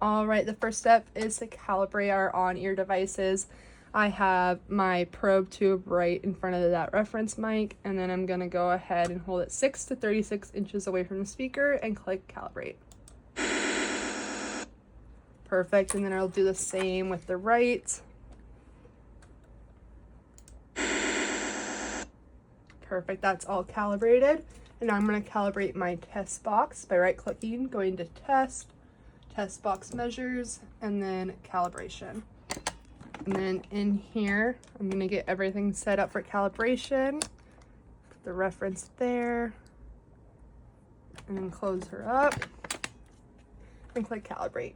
All right, the first step is to calibrate our on-ear devices. I have my probe tube right in front of that reference mic, and then I'm gonna go ahead and hold it 6 to 36 inches away from the speaker and click calibrate. Perfect, and then I'll do the same with the right. Perfect, that's all calibrated. And now I'm gonna calibrate my test box by right-clicking, going to test box measures, and then calibration. And then in here, I'm gonna get everything set up for calibration. Put the reference there, and then close her up, and click calibrate.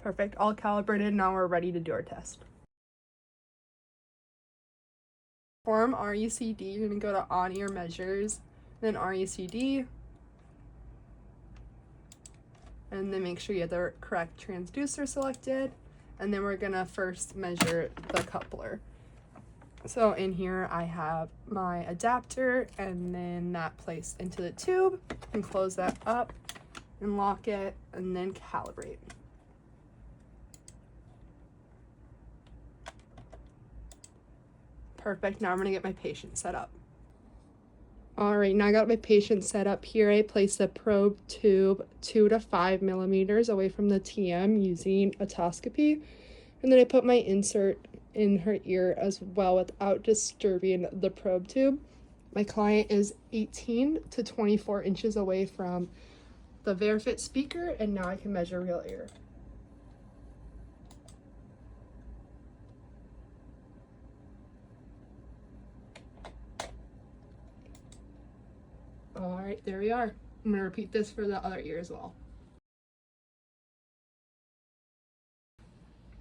Perfect, all calibrated, now we're ready to do our test. Form RECD, you're gonna go to on-ear measures, then RECD, and then make sure you have the correct transducer selected, and then we're gonna first measure the coupler. So in here I have my adapter and then that placed into the tube, and close that up and lock it and then calibrate. Perfect, now I'm gonna get my patient set up. All right, now I got my patient set up here. I placed the probe tube 2 to 5 millimeters away from the TM using otoscopy. And then I put my insert in her ear as well without disturbing the probe tube. My client is 18 to 24 inches away from the Verifit speaker, and now I can measure real ear. All right, there we are. I'm gonna repeat this for the other ear as well.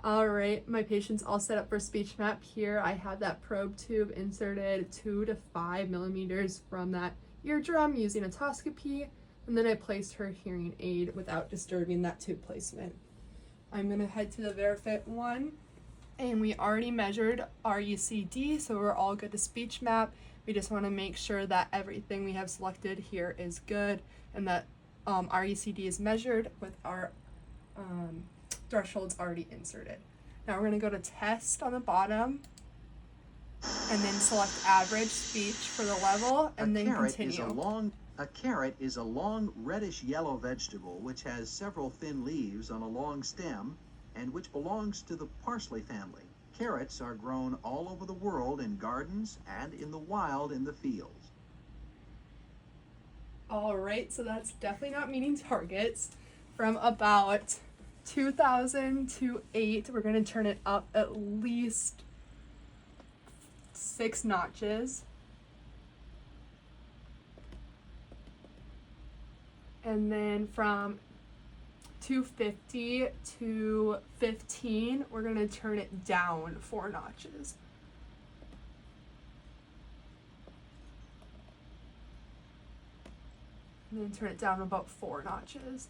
All right, my patient's all set up for speechmap. Here I have that probe tube inserted 2 to 5 millimeters from that eardrum using otoscopy, and then I placed her hearing aid without disturbing that tube placement. I'm gonna head to the Verifit one, and we already measured RECD, so we're all good to speechmap. We just want to make sure that everything we have selected here is good, and that RECD is measured with our thresholds already inserted. Now we're going to go to test on the bottom, and then select average speech for the level, and then continue. A carrot is a long reddish-yellow vegetable which has several thin leaves on a long stem and which belongs to the parsley family. Carrots are grown all over the world in gardens and in the wild in the fields. All right, so that's definitely not meeting targets. From about 2,000 to 8, we're going to turn it up at least 6 notches. And then from 250 to 15, we're going to turn it down 4 notches. And then turn it down about 4 notches.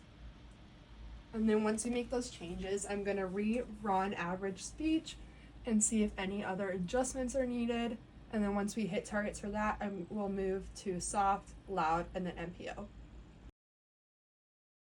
And then once we make those changes, I'm going to rerun average speech and see if any other adjustments are needed. And then once we hit targets for that, we'll move to soft, loud, and then MPO.